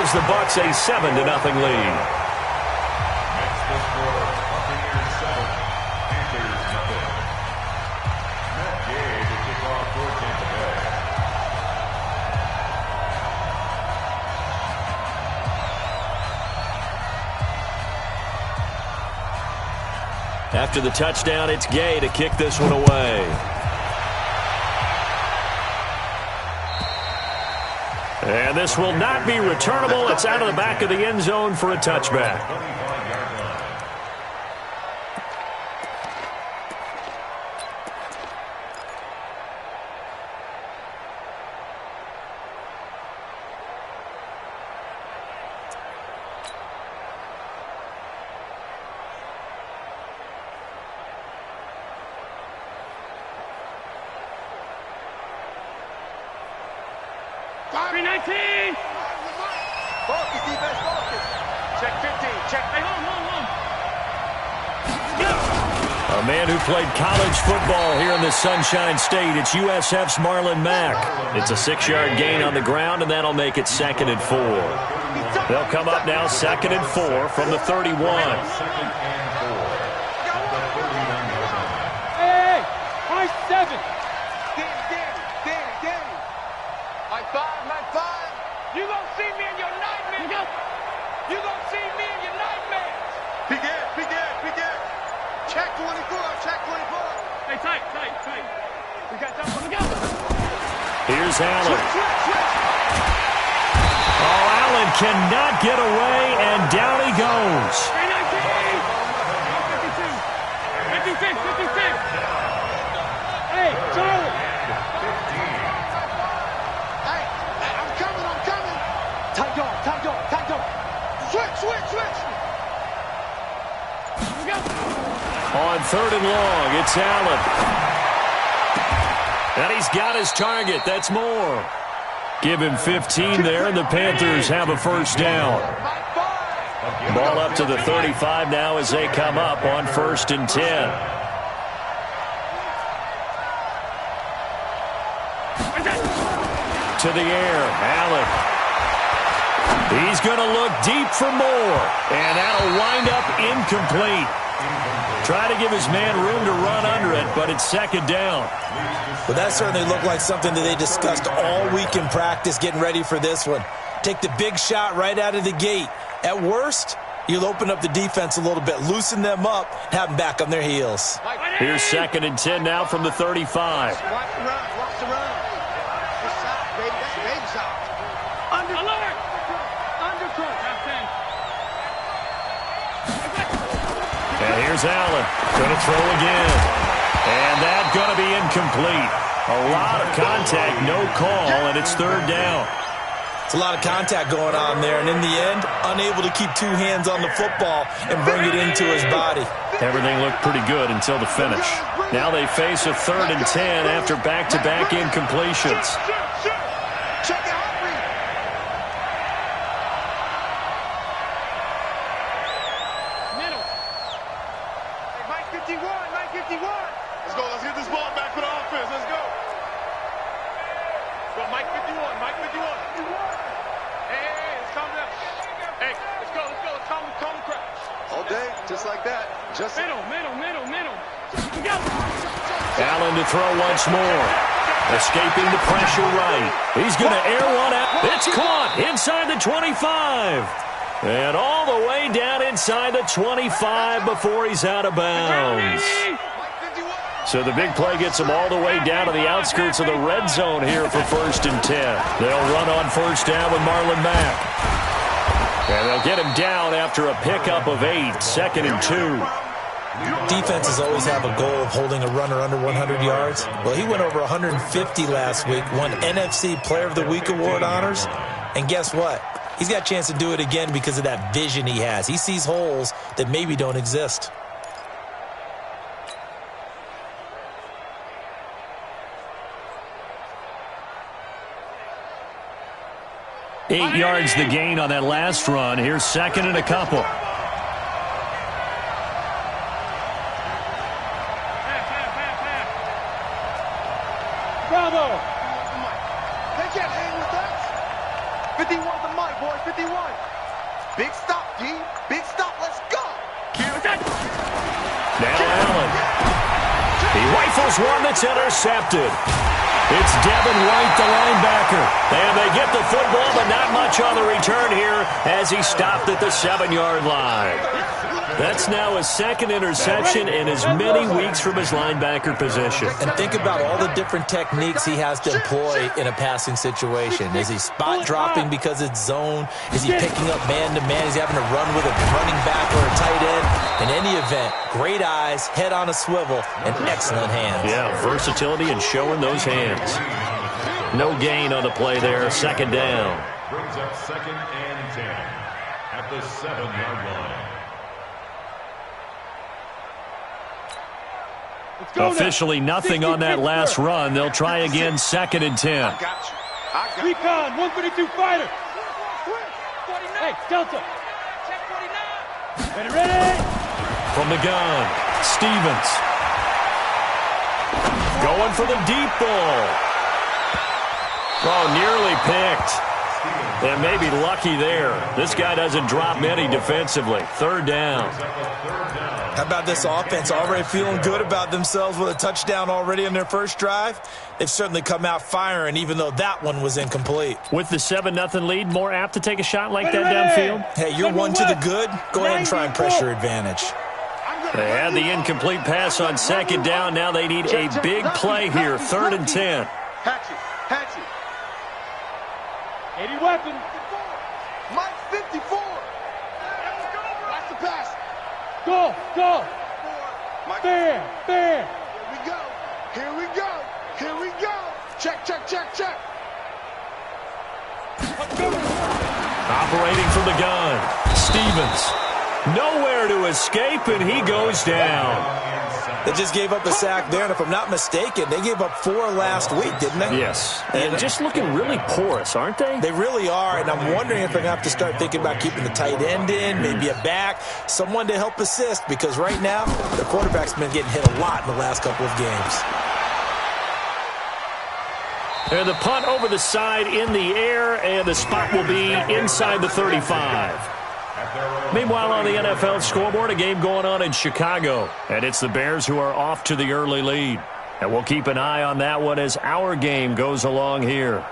gives the Bucs a 7-0 lead. Next, the score, Buccaneers 7, Panthers 0. Matt Gay to kick off for Tampa Bay. After the touchdown, it's Gay to kick this one away. And this will not be returnable. It's out of the back of the end zone for a touchback. A man who played college football here in the Sunshine State. It's USF's Marlon Mack. It's a 6-yard gain on the ground, and that'll make it 2nd and 4. They'll come up now 2nd and 4 from the 31. Hey, high 7. Danny. High five. You gonna see me in your nightmares. You gonna see me in your nightmares. Big air. Check 24. Hey, tight. We got time. Let me go. Here's Allen. Oh, Allen cannot get away, and down he goes. 56. Hey, Charlie. Hey, I'm coming. Tight dog. Switch. Let me go. On 3rd and long, it's Allen. And he's got his target. That's more. Give him 15 there, and the Panthers have a first down. Ball up to the 35 now as they come up on 1st and 10. To the air, Allen. He's going to look deep for more, and that'll wind up incomplete. Try to give his man room to run under it, but it's 2nd down. Well, that certainly looked like something that they discussed all week in practice getting ready for this one. Take the big shot right out of the gate. At worst, you'll open up the defense a little bit, loosen them up, have them back on their heels. Here's 2nd and 10 now from the 35. Watch the run. Good shot, baby. That's a baby shot. Alert. Undercut. And here's Allen. Going to throw again. And that's going to be incomplete. A lot of contact, no call, and it's 3rd down. It's a lot of contact going on there, and in the end, unable to keep 2 hands on the football and bring it into his body. Everything looked pretty good until the finish. Now they face a 3rd and 10 after back-to-back incompletions. Check it out. Middle. Hey, Mike 51. Let's go. Let's get this ball back for the offense. Let's go. Go, Mike 51. Hey, let's calm down. Hey, let's go. Let's calm the crowd. All day, just like that. Just Middle. We go. Allen to throw once more. Escaping the pressure right. He's going to air one out. It's caught inside the 25. And all the way down inside the 25 before he's out of bounds. So the big play gets him all the way down to the outskirts of the red zone here for 1st and 10. They'll run on 1st down with Marlon Mack. And they'll get him down after a pickup of 8, 2nd and 2. Defenses always have a goal of holding a runner under 100 yards. Well, he went over 150 last week, won NFC Player of the Week award honors. And guess what? He's got a chance to do it again because of that vision he has. He sees holes that maybe don't exist. Eight yards the gain on that last run. Here's 2nd and a couple. Bravo. They can't hang with us. 51 the mic. boy, 51. Big stop, D. Big stop. Let's go. Now Allen. He rifles one that's intercepted. It's Devin White, the linebacker. And they get the football, but not much on the return here as he stopped at the 7-yard line. That's now his second interception in as many weeks from his linebacker position. And think about all the different techniques he has to employ in a passing situation. Is he spot dropping because it's zone? Is he picking up man-to-man? Is he having to run with a running back or a tight end? In any event, great eyes, head on a swivel, and excellent hands. Yeah, versatility and showing those hands. No gain on the play there, second down. Brings up 2nd and 10 at the 7-yard line. Officially nothing on that last run. They'll try again, 2nd and 10. I got you. Recon, 152 fighter. Hey, Delta. Ready. From the gun, Stevens. Going for the deep ball. Oh, nearly picked. And maybe lucky there. This guy doesn't drop many defensively. 3rd down. How about this offense already feeling good about themselves with a touchdown already in their first drive? They've certainly come out firing, even though that one was incomplete. With the 7-0 lead, more apt to take a shot like that downfield? Hey, you're one to the good. Go ahead and try and press your advantage. They had the incomplete pass on 2nd down. Now they need a big play here, 3rd and 10. Hatchet. 80 weapon. Mike 54. Watch the pass. Go. Mike. Fair. Here we go. Check. Operating from the gun, Stevens. Nowhere to escape, and he goes down. They just gave up a sack there, and if I'm not mistaken, they gave up 4 last week, didn't they? Yes, and just looking really porous, aren't they? They really are, and I'm wondering if they're going to have to start thinking about keeping the tight end in, maybe a back, someone to help assist, because right now, the quarterback's been getting hit a lot in the last couple of games. And the punt over the side in the air, and the spot will be inside the 35. Meanwhile, on the NFL scoreboard, a game going on in Chicago. And it's the Bears who are off to the early lead. And we'll keep an eye on that one as our game goes along here.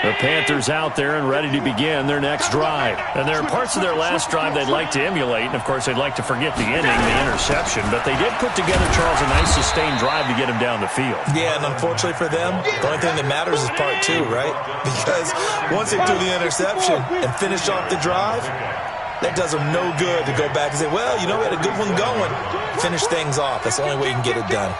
The Panthers out there and ready to begin their next drive. And there are parts of their last drive they'd like to emulate. And, of course, they'd like to forget the ending, the interception. But they did put together, Charles, a nice sustained drive to get him down the field. Yeah, and unfortunately for them, the only thing that matters is part 2, right? Because once they threw the interception and finished off the drive, that does them no good to go back and say, well, you know, we had a good one going. Finish things off. That's the only way you can get it done.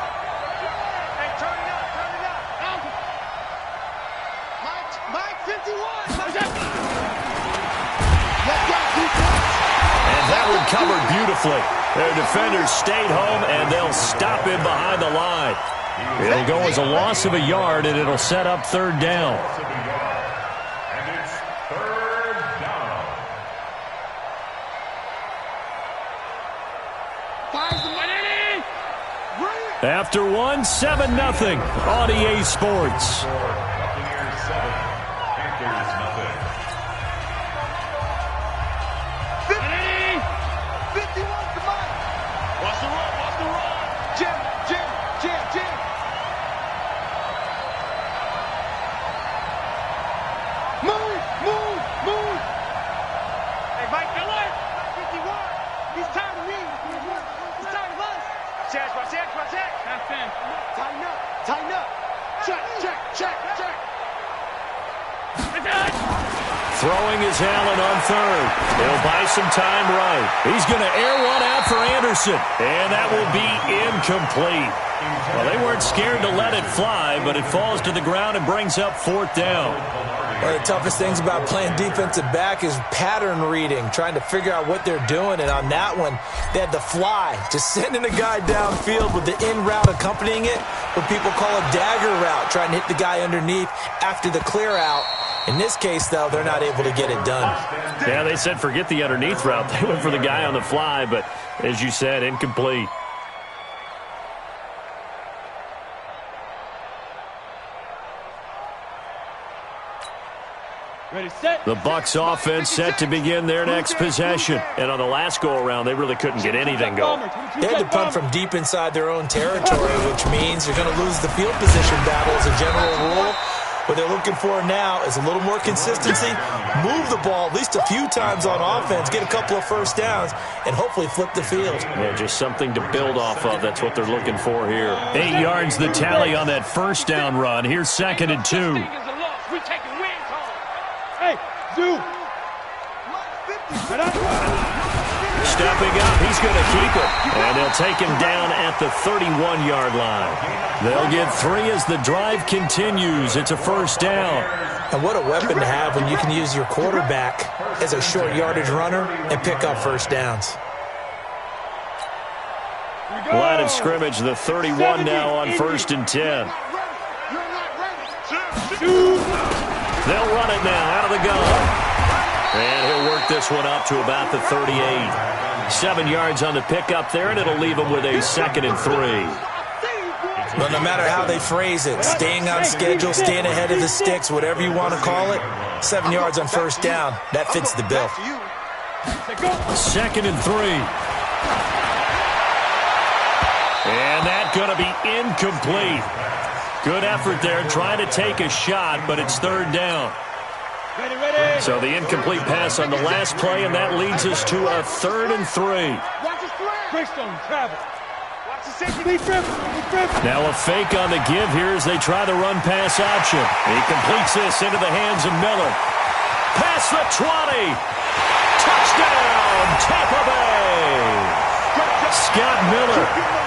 Covered beautifully. Their defenders stayed home, and they'll stop him behind the line. It'll go as a loss of a yard, and it'll set up 3rd down. And it's 3rd down. After one, 7-0 on EA Sports. Buccaneers 7, Panthers 0. 51 to Mike. Watch the run. Jim. Move. Hey, Mike Miller. 51. He's tired of me. He's tired of us. Check. Tighten up. Check. Throwing is Allen on 3rd. He'll buy some time right. He's going to air one out for Anderson. And that will be incomplete. Well, they weren't scared to let it fly, but it falls to the ground and brings up 4th down. One of the toughest things about playing defensive back is pattern reading, trying to figure out what they're doing. And on that one, they had the fly, just sending a guy downfield with the in route accompanying it, what people call a dagger route, trying to hit the guy underneath after the clear out. In this case, though, they're not able to get it done. Yeah, they said forget the underneath route. They went for the guy on the fly, but as you said, incomplete. Ready, set. The Bucs offense set to begin their next possession. And on the last go-around, they really couldn't get anything going. They had to punt from deep inside their own territory, which means they're going to lose the field position battle as a general rule. What they're looking for now is a little more consistency, move the ball at least a few times on offense, get a couple of first downs, and hopefully flip the field. Yeah, just something to build off of. That's what they're looking for here. 8 yards the tally on that first down run. Here's 2nd and 2. Hey, do. Stepping up, he's going to keep it. And they'll take him down at the 31-yard line. They'll get 3 as the drive continues. It's a first down. And what a weapon to have when you can use your quarterback as a short yardage runner and pick up first downs. Line of scrimmage, the 31 now on 1st and 10. They'll run it now out of the gun. And he'll work this one up to about the 38. 7 yards on the pickup there, and it'll leave him with a 2nd and 3. Well, no matter how they phrase it, staying on schedule, staying ahead of the sticks, whatever you want to call it, 7 yards on first down, that fits the bill. 2nd and 3. And that's going to be incomplete. Good effort there, trying to take a shot, but it's 3rd down. Ready. So the incomplete pass on the last play, and that leads us to a 3rd and 3. Brixton, travel. Now a fake on the give here as they try the run-pass option. He completes this into the hands of Miller. Past the 20. Touchdown, Tampa Bay. Scott Miller,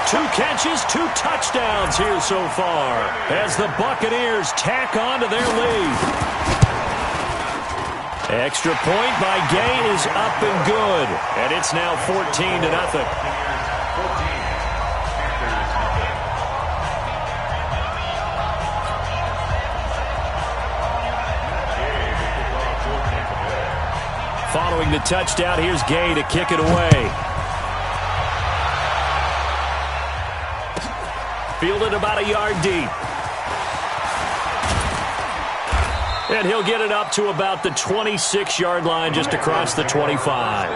2 catches, 2 touchdowns here so far as the Buccaneers tack on to their lead. Extra point by Gay is up and good, and it's now 14-0. Following the touchdown, here's Gay to kick it away. Fielded about a yard deep. And he'll get it up to about the 26-yard line, just across the 25.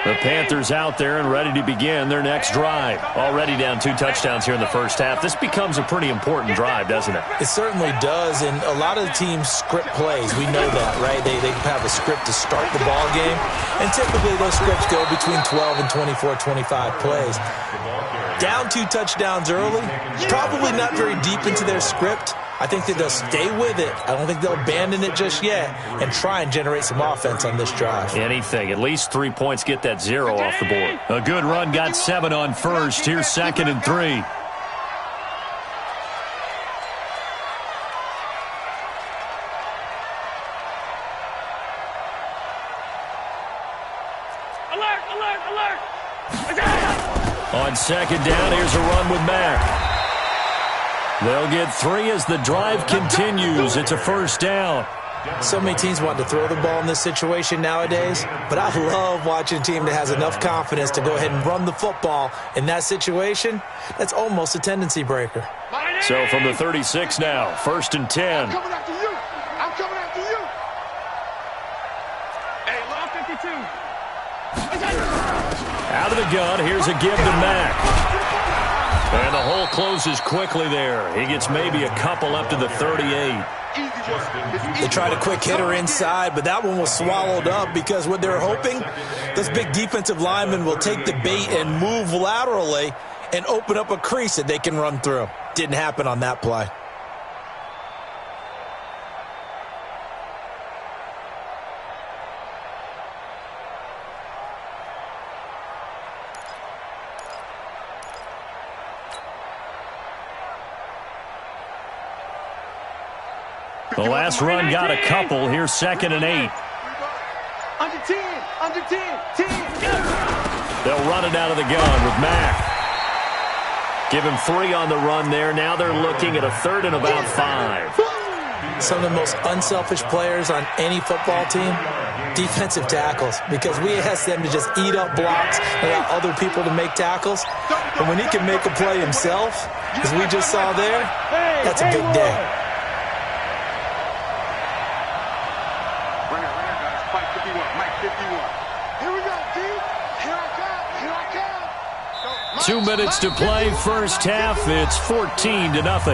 The Panthers out there and ready to begin their next drive. Already down 2 touchdowns here in the first half. This becomes a pretty important drive, doesn't it? It certainly does, and a lot of the teams script plays. We know that, right? They have a script to start the ball game, and typically those scripts go between 12 and 24, 25 plays. Down 2 touchdowns early, probably not very deep into their script. I think that they'll stay with it. I don't think they'll abandon it just yet and try and generate some offense on this drive. Anything. At least 3 points, get that 0 off the board. A good run, got 7 on first. Here's 2nd and 3. Alert! On 2nd down, here's a run with Mack. They'll get 3 as the drive continues. It's a first down. So many teams want to throw the ball in this situation nowadays, but I love watching a team that has enough confidence to go ahead and run the football in that situation. That's almost a tendency breaker. So from the 36 now, 1st and 10. I'm coming after you. Hey, 52. Out of the gun, here's a give to Mack. And the hole closes quickly there. He gets maybe a couple up to the 38. They tried a quick hitter inside, but that one was swallowed up because what they're hoping, those big defensive linemen will take the bait and move laterally and open up a crease that they can run through. Didn't happen on that play. The last run got a couple. Here's 2nd and 8. Under 10, under 10, 10. They'll run it out of the gun with Mack. Give him 3 on the run there. Now they're looking at a 3rd and about 5. Some of the most unselfish players on any football team, defensive tackles, because we ask them to just eat up blocks and allow other people to make tackles. And when he can make a play himself, as we just saw there, that's a big day. Run it, guys. Mike 51, Mike 51. Here we go, D. Here I come, 2 minutes to play, first half. It's 14-0. Let's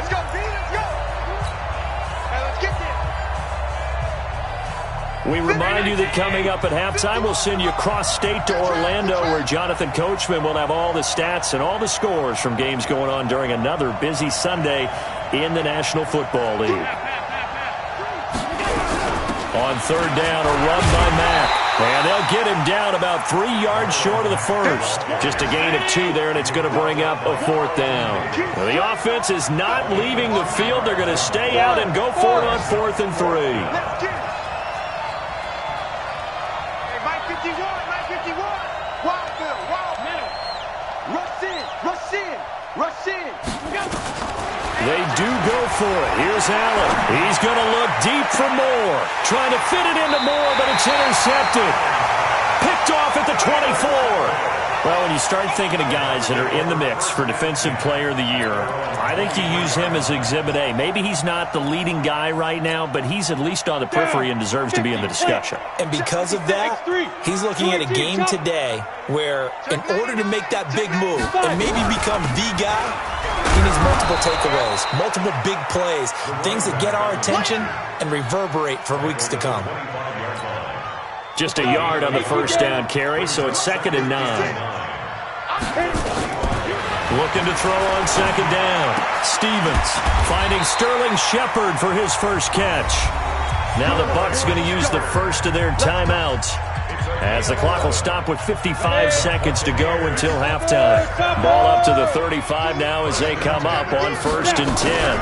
go, D. Let's go. Hey, let's get there. We remind you that coming up at halftime, we'll send you cross-state to Orlando, where Jonathan Coachman will have all the stats and all the scores from games going on during another busy Sunday in the National Football League. On 3rd down, a run by Mack. And they'll get him down about 3 yards short of the first. Just a gain of 2 there, and it's going to bring up a 4th down. Now, the offense is not leaving the field. They're going to stay out and go for it on 4th and 3. Hey, Mike 51, Mike 51. Wild Bill, wild middle. Rush in, rush in, rush in. They do go for it. Here's Allen. He's going to look deep for Moore. Trying to fit it into Moore, but it's intercepted. Picked off at the 24. Well, when you start thinking of guys that are in the mix for Defensive Player of the Year, I think you use him as Exhibit A. Maybe he's not the leading guy right now, but he's at least on the periphery and deserves to be in the discussion. And because of that, he's looking at a game today where, in order to make that big move and maybe become the guy, he needs multiple takeaways, multiple big plays, things that get our attention and reverberate for weeks to come. Just a yard on the first down carry, so it's 2nd and 9. Looking to throw on 2nd down. Stevens finding Sterling Shepard for his first catch. Now the Bucs going to use the first of their timeouts, as the clock will stop with 55 seconds to go until halftime. Ball up to the 35 now as they come up on 1st and 10.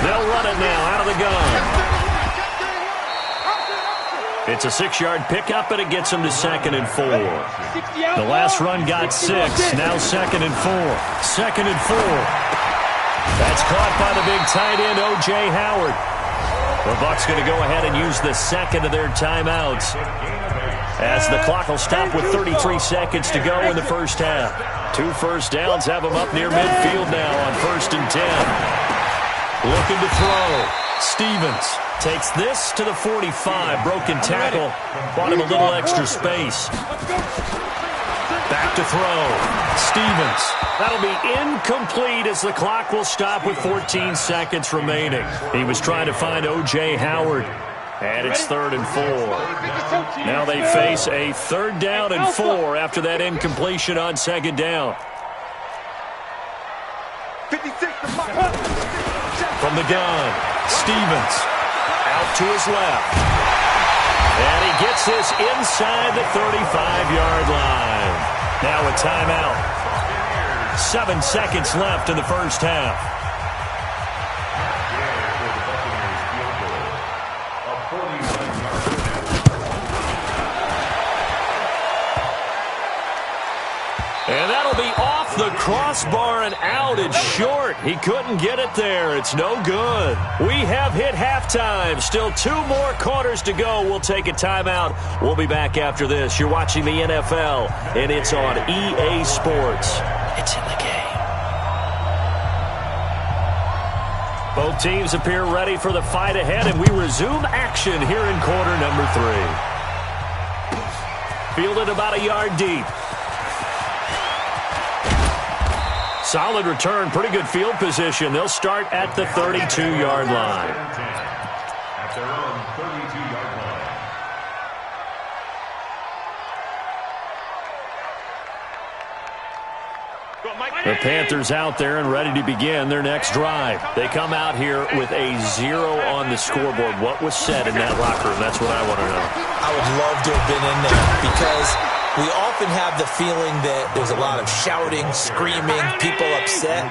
They'll run it now out of the gun. It's a 6-yard pickup, and it gets them to 2nd and 4. The last run got 6. Now 2nd and 4. 2nd and 4. That's caught by the big tight end, O.J. Howard. The Bucs going to go ahead and use the second of their timeouts, as the clock will stop with 33 seconds to go in the first half. 2 first downs have them up near midfield now on 1st and 10. Looking to throw. Stevens takes this to the 45. Broken tackle. Bought him a little extra space. Back to throw. Stevens. That'll be incomplete as the clock will stop with 14 seconds remaining. He was trying to find O.J. Howard. And it's 3rd and 4. Now they face a 3rd down and 4 after that incompletion on 2nd down. 56 to from the gun, Stevens out to his left. And he gets this inside the 35-yard line. Now a timeout. 7 seconds left in the first half. And that'll be off the crossbar and out. It's short. He couldn't get it there. It's no good. We have hit halftime. Still 2 more quarters to go. We'll take a timeout. We'll be back after this. You're watching the NFL, and it's on EA Sports. It's in the game. Both teams appear ready for the fight ahead, and we resume action here in quarter number 3. Fielded about a yard deep. Solid return, pretty good field position. They'll start at the 32-yard line. At their own 32-yard line. The Panthers out there and ready to begin their next drive. They come out here with a 0 on the scoreboard. What was said in that locker room? That's what I want to know. I would love to have been in there, because We often have the feeling that there's a lot of shouting, screaming, people upset.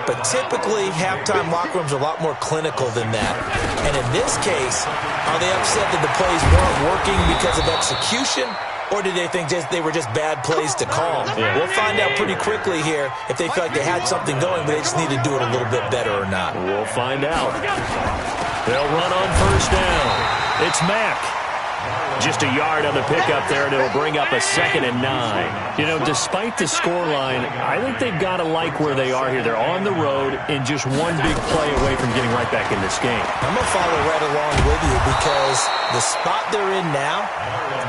But typically, halftime locker rooms are a lot more clinical than that. And in this case, are they upset that the plays weren't working because of execution? Or did they think they were just bad plays to call? Yeah. We'll find out pretty quickly here if they feel like they had something going, but they just need to do it a little bit better or not. We'll find out. They'll run on first down. It's Mack. Just a yard on the pickup there, and it'll bring up a 2nd and 9. You know, despite the scoreline, I think they've got to like where they are here. They're on the road and just one big play away from getting right back in this game. I'm going to follow right along with you because the spot they're in now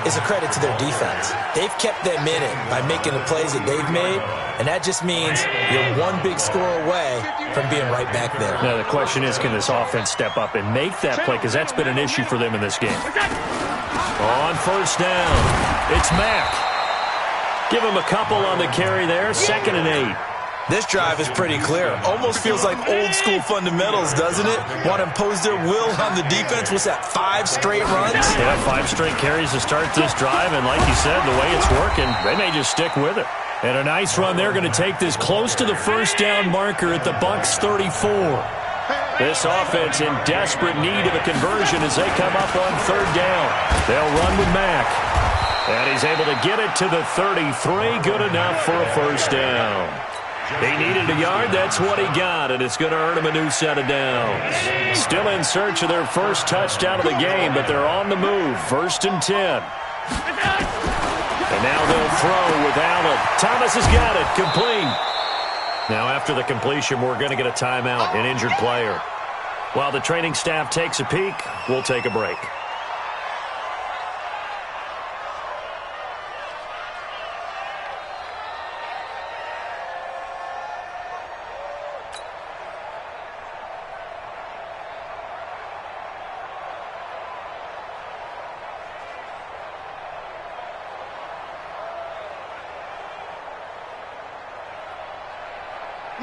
is a credit to their defense. They've kept them in it by making the plays that they've made, and that just means you're one big score away from being right back there. Now, the question is, can this offense step up and make that play? Because that's been an issue for them in this game. On first down, it's Mack. Give him a couple on the carry there, 2nd and 8. This drive is pretty clear. Almost feels like old school fundamentals, doesn't it? Want to impose their will on the defense. What's that, 5 straight runs? Yeah, 5 straight carries to start this drive, and like you said, the way it's working, they may just stick with it. And a nice run there, going to take this close to the first down marker at the Bucs 34. This offense in desperate need of a conversion as they come up on 3rd down. They'll run with Mack. And he's able to get it to the 33. Good enough for a first down. He needed a yard. That's what he got, and it's going to earn him a new set of downs. Still in search of their first touchdown of the game, but they're on the move. 1st and 10. And now they'll throw with Allen. Thomas has got it. Complete. Now, after the completion, we're going to get a timeout, an injured player. While the training staff takes a peek, we'll take a break.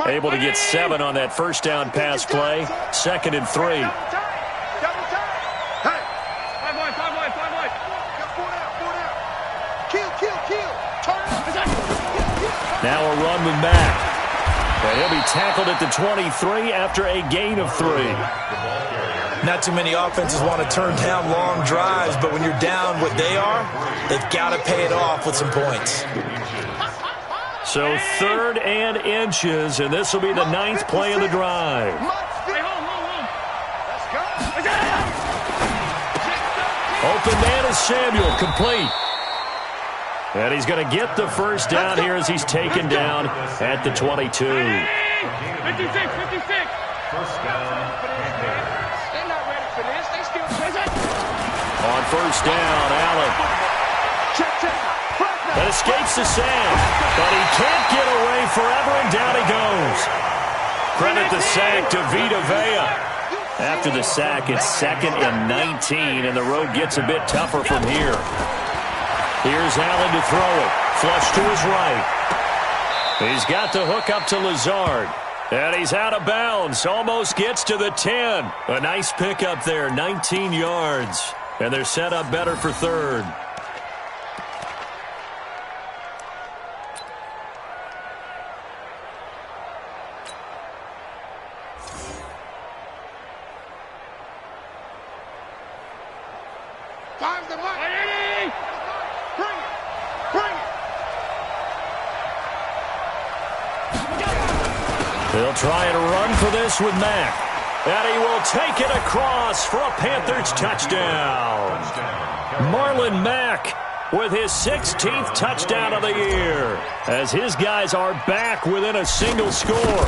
Able to get 7 on that first down pass play. 2nd and 3. Now a run with Mack. And he'll be tackled at the 23 after a gain of 3. Not too many offenses want to turn down long drives, but when you're down what they are, they've got to pay it off with some points. So 3rd and inches, and this will be the 9th play of the drive. Open man is Samuel, complete. And he's going to get the first down here as he's taken down at the 22. 56, 56. First down. They're not ready for this. They still present. On first down, Allen. That escapes the sack, but he can't get away forever, and down he goes. Credit the sack to Vita Vea. After the sack, it's 2nd and 19, and the road gets a bit tougher from here. Here's Allen to throw it. Flush to his right. He's got the hook up to Lazard. And he's out of bounds. Almost gets to the 10. A nice pickup there, 19 yards. And they're set up better for 3rd. They'll try and run for this with Mack. And he will take it across for a Panthers touchdown. Marlon Mack with his 16th touchdown of the year, as his guys are back within a single score.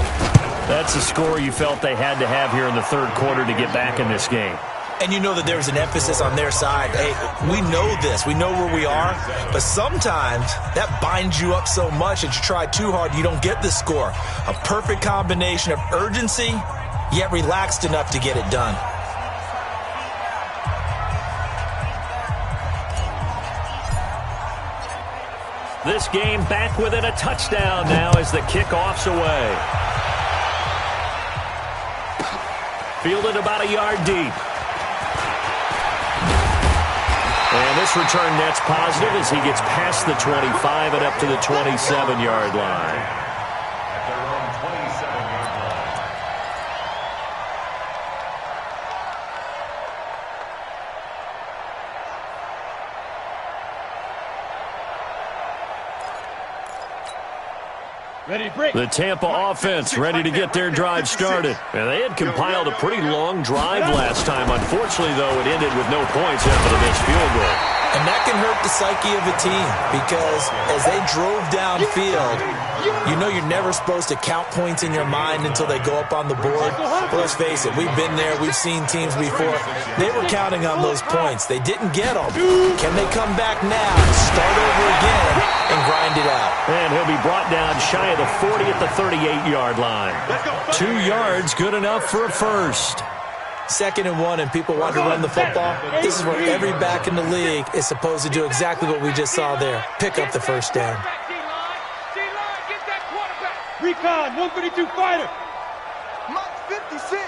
That's a score you felt they had to have here in the 3rd quarter to get back in this game. And you know that there's an emphasis on their side. Hey, we know this. We know where we are. But sometimes that binds you up so much that you try too hard, you don't get the score. A perfect combination of urgency, yet relaxed enough to get it done. This game back within a touchdown now as the kickoff's away. Fielded about a yard deep. And this return net's positive as he gets past the 25 and up to the 27-yard line. At their own 27-yard line. The Tampa offense ready to get their drive started. And they had compiled a pretty long drive last time. Unfortunately, though, it ended with no points after the missed field goal. And that can hurt the psyche of a team because as they drove downfield, you know you're never supposed to count points in your mind until they go up on the board. But let's face it, we've been there. We've seen teams before. They were counting on those points. They didn't get them. Can they come back now, start over again, and grind it out? And he'll be brought down shy of the 40 at the 38-yard line. 2 yards, good enough for a first. 2nd and 1 and people want to run the football. This is where every back in the league is supposed to do exactly what we just saw there. Pick up the first down. Recon, 152 fighter. Mike's 56.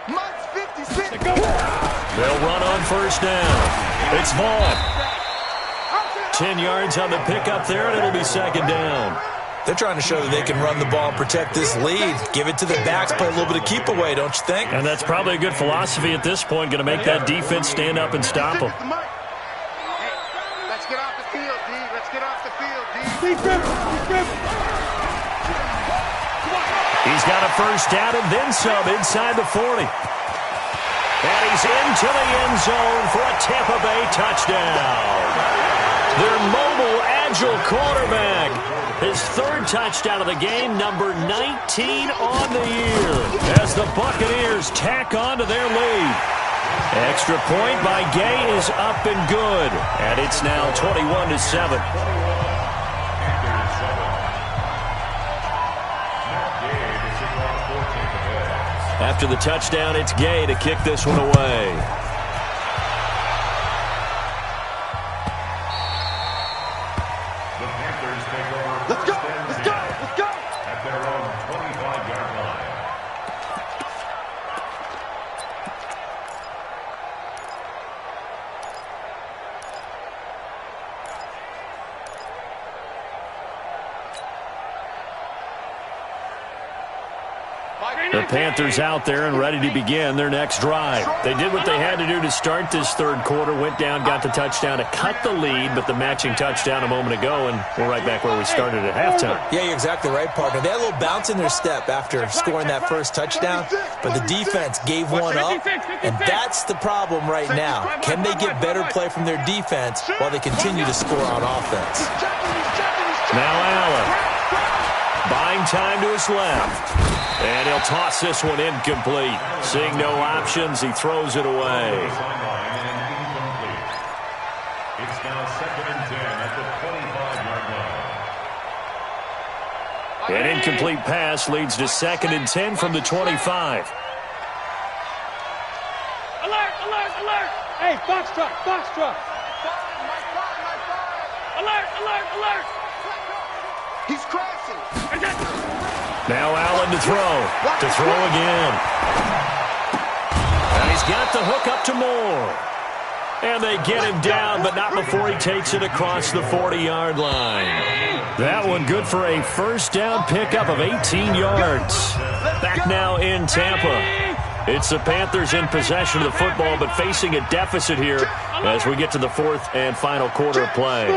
Mike's 56. They'll run on first down. It's Vaughn. 10 yards on the pickup there, and it'll be 2nd down. They're trying to show that they can run the ball and protect this lead. Give it to the backs, play a little bit of keep away, don't you think? And that's probably a good philosophy at this point, going to make that defense stand up and stop them. Let's get off the field, D. Let's get off the field, D. He's got a first down and then some inside the 40. And he's into the end zone for a Tampa Bay touchdown. Their mobile, agile quarterback. His 3rd touchdown of the game, number 19 on the year, as the Buccaneers tack on to their lead. Extra point by Gay is up and good, and it's now 21-7. After the touchdown, it's Gay to kick this one away. Let's go. Let's go. Let's go. At their own 25-yard line. The Panthers out there and ready to begin their next drive. They did what they had to do to start this 3rd quarter, went down, got the touchdown to cut the lead, but the matching touchdown a moment ago, and we're right back where we started at halftime. Yeah, you're exactly right, partner. They had a little bounce in their step after scoring that first touchdown, but the defense gave one up, and that's the problem right now. Can they get better play from their defense while they continue to score on offense? Now Allen, buying time to his left. And he'll toss this one incomplete. Seeing no options, he throws it away. It's now 2nd and 10 at the 25-yard line. An incomplete pass leads to 2nd and 10 from the 25. Alert, alert, alert. Hey, box truck, box truck. Alert, alert, alert. He's crashing. Now Allen to throw again. And he's got the hook up to Moore. And they get him down, but not before he takes it across the 40-yard line. That one good for a first down pickup of 18 yards. Back now in Tampa. It's the Panthers in possession of the football, but facing a deficit here as we get to the 4th and final quarter of play.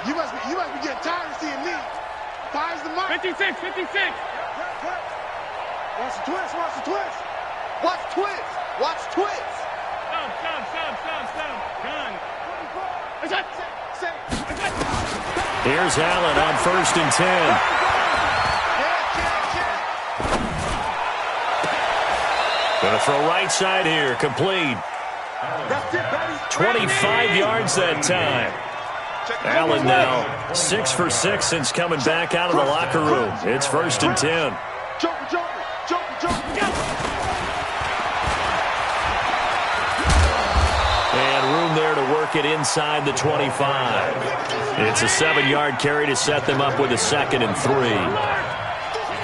You must be getting tired of seeing me. Fire's the mark. 56, 56. Watch the twist, watch the twist. Watch twist, watch twist. Stop. Gun. Here's Allen on 1st and 10. Gonna throw right side here, complete. 25 yards that time. Allen now 6 for 6 since coming back out of the locker room. It's 1st and 10. Joker. And room there to work it inside the 25. It's a 7-yard carry to set them up with a 2nd and 3. It's a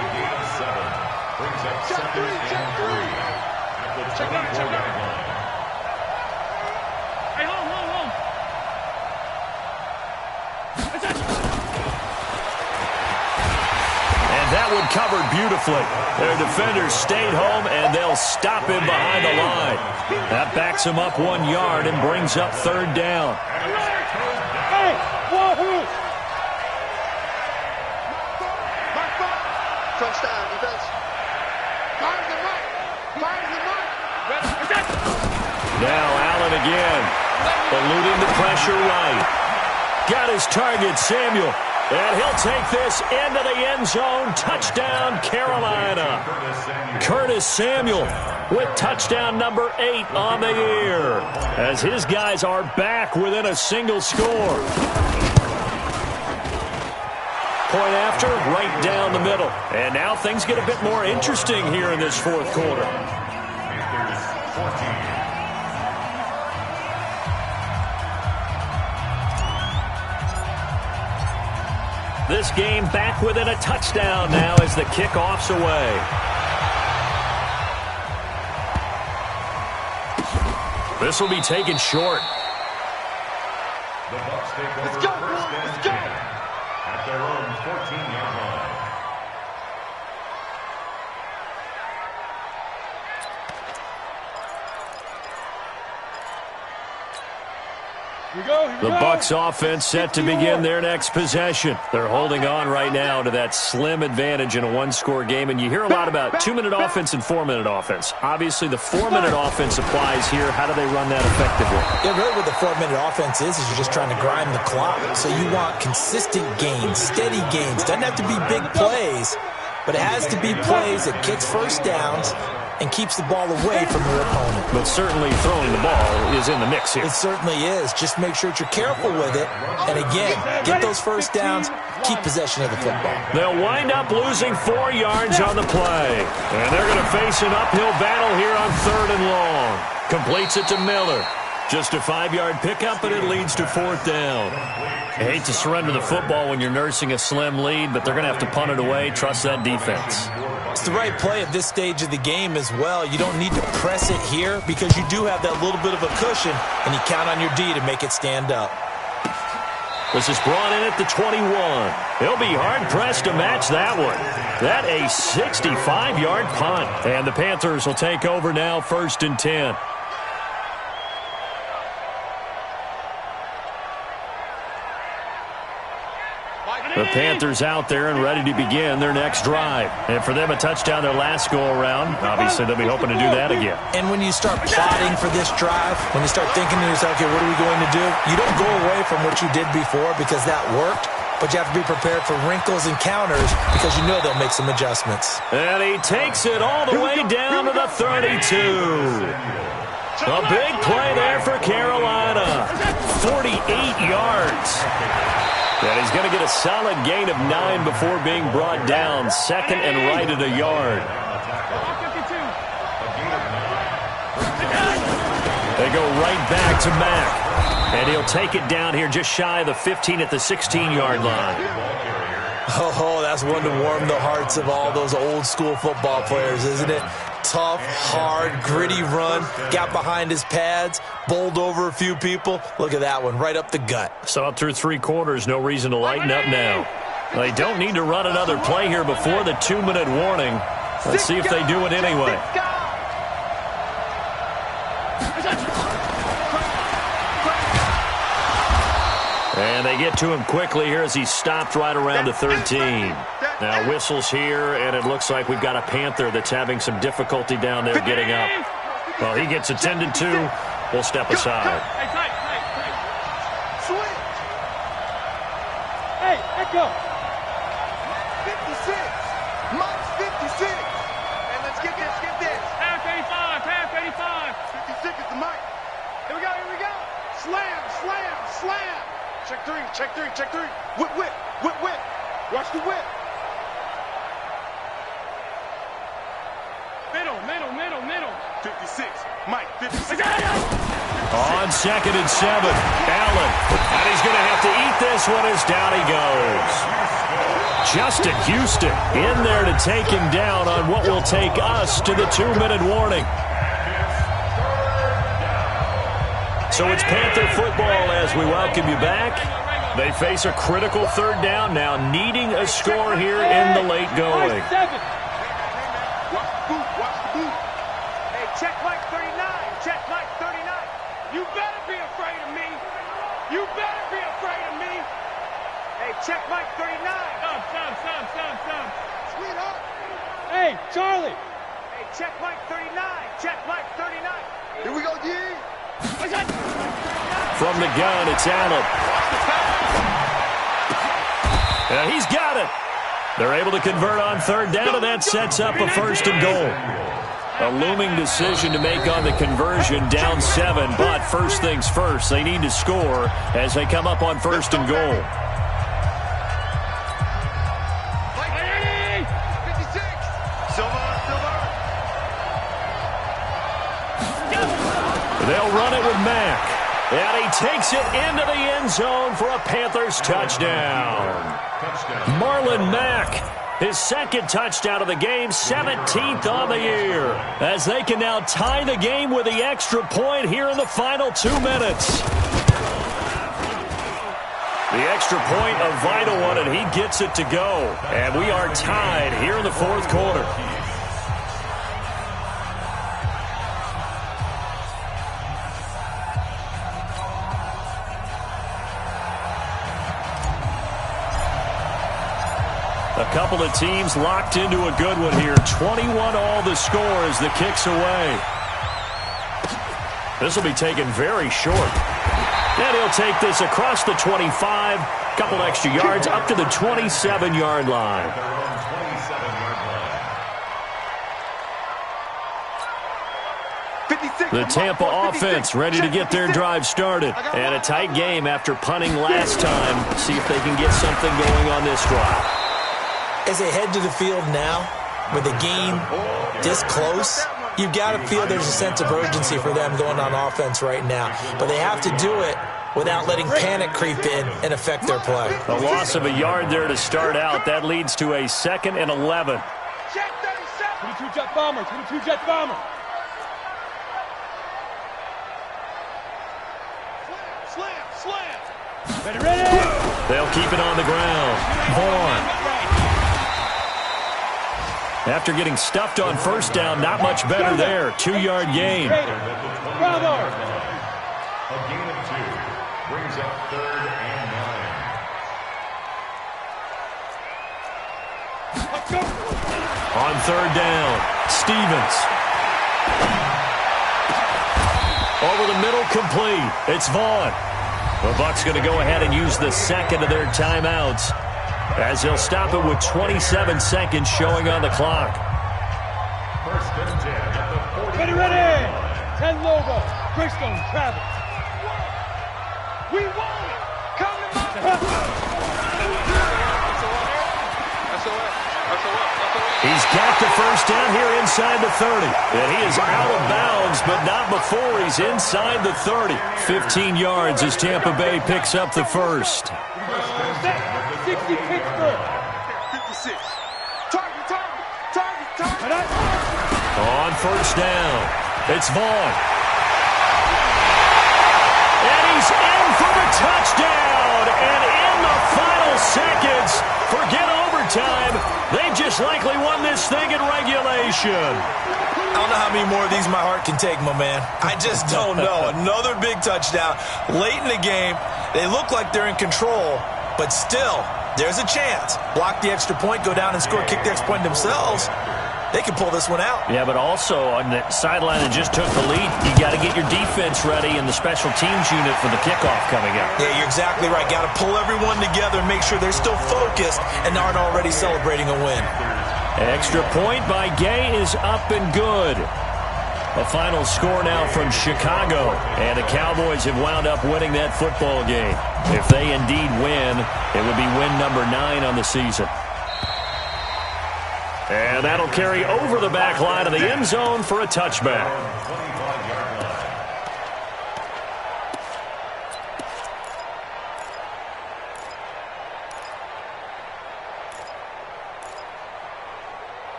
gain of 7. Brings up 2nd and 3 at Hey, hold. And that one covered beautifully. Their defenders stayed home, and they'll stop him behind the line. That backs him up 1 yard and brings up third down. Hey, whoa. Touchdown, defense. Fires the mark. Now Allen again, eluding the pressure right. Got his target, Samuel. And he'll take this into the end zone. Touchdown, Carolina. Curtis Samuel with touchdown number 8 on the year, as his guys are back within a single score. Point after, right down the middle. And now things get a bit more interesting here in this fourth quarter. This game back within a touchdown now as the kickoff's away. This will be taken short. The Bucs take over first and 10 at their own 14-yard line. The Bucs offense set to begin their next possession. They're holding on right now to that slim advantage in a one-score game, and you hear a lot about 2-minute offense and 4-minute offense. Obviously, the 4-minute offense applies here. How do they run that effectively? Yeah, really what the 4-minute offense is you're just trying to grind the clock. So you want consistent gains, steady gains. Doesn't have to be big plays, but it has to be plays that gets first downs and keeps the ball away from your opponent. But certainly throwing the ball is in the mix here. It certainly is. Just make sure that you're careful with it. And again, get those first downs, keep possession of the football. They'll wind up losing 4 yards on the play. And they're going to face an uphill battle here on 3rd and long. Completes it to Miller. Just a 5-yard pickup, but it leads to 4th down. I hate to surrender the football when you're nursing a slim lead, but they're going to have to punt it away. Trust that defense. It's the right play at this stage of the game as well. You don't need to press it here because you do have that little bit of a cushion, and you count on your D to make it stand up. This is brought in at the 21. He'll be hard-pressed to match that one. That a 65-yard punt. And the Panthers will take over now, 1st and 10. The Panthers out there and ready to begin their next drive. And for them, a touchdown their last go-around. Obviously, they'll be hoping to do that again. And when you start plotting for this drive, when you start thinking to yourself, okay, what are we going to do? You don't go away from what you did before because that worked, but you have to be prepared for wrinkles and counters because you know they'll make some adjustments. And he takes it all the way down to the 32. A big play there for Carolina. 48 yards. And he's going to get a solid gain of 9 before being brought down. 2nd and right at a yard. They go right back to Mack. And he'll take it down here just shy of the 15 at the 16-yard line. Oh, that's one to warm the hearts of all those old-school football players, isn't it? Tough, hard, gritty run. Got behind his pads, bowled over a few people. Look at that one, right up the gut. So up through 3 quarters, no reason to lighten up now. They don't need to run another play here before the 2-minute warning. Let's see if they do it anyway. And they get to him quickly here as he's stopped right around the 13. Now whistles here, and it looks like we've got a Panther that's having some difficulty down there getting up. Well, he gets attended to. We'll step aside. Hey, tight. Switch. Hey, echo. 56. Mike's 56. And let's get this. Pass 85. 56 is the mic. Here we go. Slam. Check three. Whip. Watch the whip. Middle. 56. Mike, 56. On 2nd and 7, Allen. And he's going to have to eat this one as down he goes. Justin Houston in there to take him down on what will take us to the 2-minute warning. So it's Panther football as we welcome you back. They face a critical third down now, needing a score here in the late going. Watch the boot, watch the boot. Hey, check Mike 39, check Mike 39. You better be afraid of me. You better be afraid of me. Hey, check Mike 39. Stop. Sweetheart. Hey, Charlie. Hey, check Mike 39, check Mike 39. Here we go, D. From the gun, it's Allen. And he's got it. They're able to convert on third down, and that sets up a first and goal. A looming decision to make on the conversion, down 7, but first things first, they need to score as they come up on first and goal. 56. Silver. They'll run it with Mack. And he takes it into the end zone for a Panthers touchdown. Marlon Mack, his second touchdown of the game, 17th on the year, as they can now tie the game with the extra point here in the final 2 minutes. The extra point, a vital one, and he gets it to go. And we are tied here in the fourth quarter. A couple of teams locked into a good one here. 21 all the score as the kick's away. This will be taken very short. And he'll take this across the 25. Couple extra yards up to the 27-yard line. The Tampa offense ready to get their drive started. And a tight game after punting last time. See if they can get something going on this drive. As they head to the field now, with the game this close, you've got to feel there's a sense of urgency for them going on offense right now. But they have to do it without letting panic creep in and affect their play. A loss of a yard there to start out. That leads to a 2nd and 11. Check 37. 22 jet bomber. Slam. Ready. They'll keep it on the ground. Vaughn. After getting stuffed on first down, not much better there. 2-yard gain. Bravo. A gain of 2 brings up 3rd and 9. Let's go. On third down, Stevens. Over the middle, complete. It's Vaughn. The Bucs going to go ahead and use the second of their timeouts, as they'll stop it with 27 seconds showing on the clock. First and 10 at the 40. Ready. 10 logo. Greystone travel. We won it. Come to my... He's got the first down here inside the 30. And he is out of bounds, but not before he's inside the 30. 15 yards as Tampa Bay picks up the first. 60 Pittsburgh. 56. Target. On first down, it's Vaughn. And he's in for the touchdown. And in the final seconds, forget overtime. They've just likely won this thing in regulation. I don't know how many more of these my heart can take, my man. I just don't know. Another big touchdown. Late in the game, they look like they're in control, but still, there's a chance. Block the extra point, go down and score, kick the extra point themselves. They can pull this one out. Yeah, but also on the sideline that just took the lead, you got to get your defense ready and the special teams unit for the kickoff coming up. Yeah, you're exactly right. Got to pull everyone together and make sure they're still focused and aren't already celebrating a win. Extra point by Gay is up and good. A final score now from Chicago, and the Cowboys have wound up winning that football game. If they indeed win, it would be win number 9 on the season. And that'll carry over the back line of the end zone for a touchback.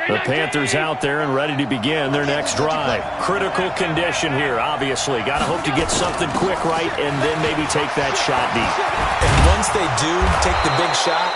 The Panthers out there and ready to begin their next drive. Critical condition here, obviously. Got to hope to get something quick right and then maybe take that shot deep. And once they do take the big shot,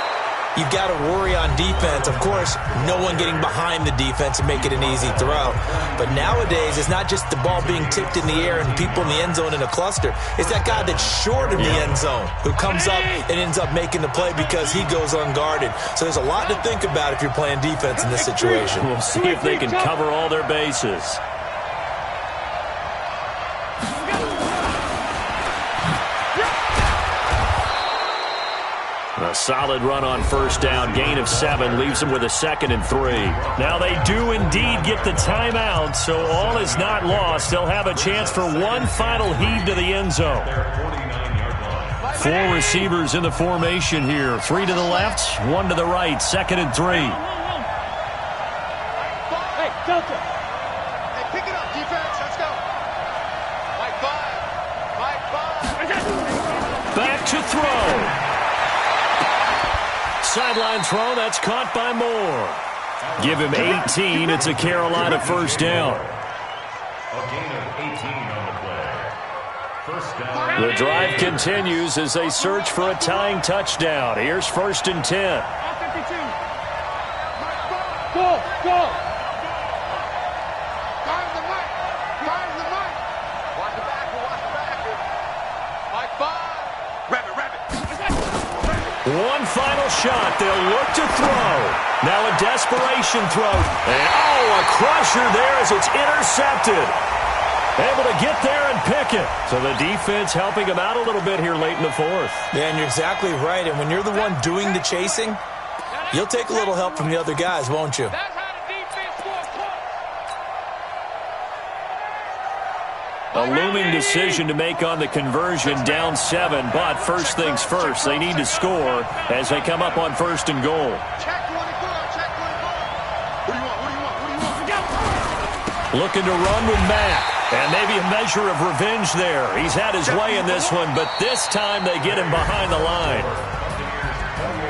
you've got to worry on defense. Of course, no one getting behind the defense and make it an easy throw. But nowadays, it's not just the ball being tipped in the air and people in the end zone in a cluster. It's that guy that's short of the end zone who comes up and ends up making the play because he goes unguarded. So there's a lot to think about if you're playing defense in this situation. We'll see if they can cover all their bases. A solid run on first down, gain of 7, leaves them with a 2nd and 3. Now they do indeed get the timeout, so all is not lost. They'll have a chance for one final heave to the end zone. 4 receivers in the formation here. 3 to the left, 1 to the right, 2nd and 3. Hey, Delta. Hey, pick it up, defense. Let's go. Mike 5. Back to throw. Sideline throw, that's caught by Moore. Give him 18, it's a Carolina first down. A gain of 18 on the play. First down. The drive continues as they search for a tying touchdown. Here's 1st and 10. Go. Fire the mic. Watch the back. Mike 5. Rabbit. One final shot. They'll look to throw. Now a desperation throw. And, a crusher there as it's intercepted. Able to get there and pick it. So the defense helping him out a little bit here late in the 4th. Yeah, and you're exactly right. And when you're the one doing the chasing, you'll take a little help from the other guys, won't you? That's how the defense scores points. A looming decision to make on the conversion, down 7. But first things first, they need to score as they come up on 1st and goal. Check 24. What do you want? Looking to run with Matt. And maybe a measure of revenge there. He's had his way in this one, but this time they get him behind the line.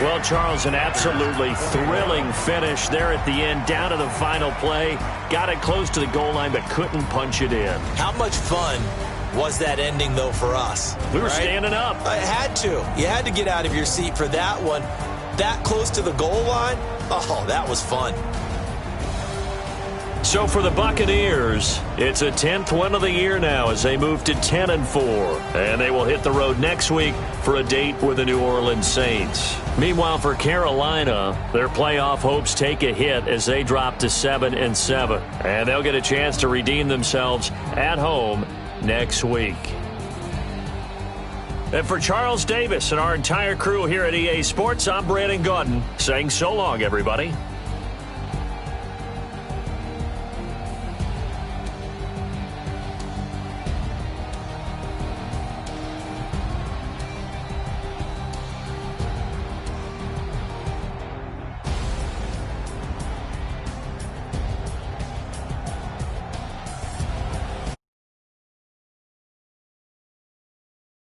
Well, Charles, an absolutely thrilling finish there at the end, down to the final play. Got it close to the goal line, but couldn't punch it in. How much fun was that ending, though, for us? We were standing up. I had to. You had to get out of your seat for that one. That close to the goal line? Oh, that was fun. So for the Buccaneers, it's a 10th win of the year now as they move to 10-4. And they will hit the road next week for a date with the New Orleans Saints. Meanwhile, for Carolina, their playoff hopes take a hit as they drop to 7-7. And they'll get a chance to redeem themselves at home next week. And for Charles Davis and our entire crew here at EA Sports, I'm Brandon Gaudin saying so long, everybody.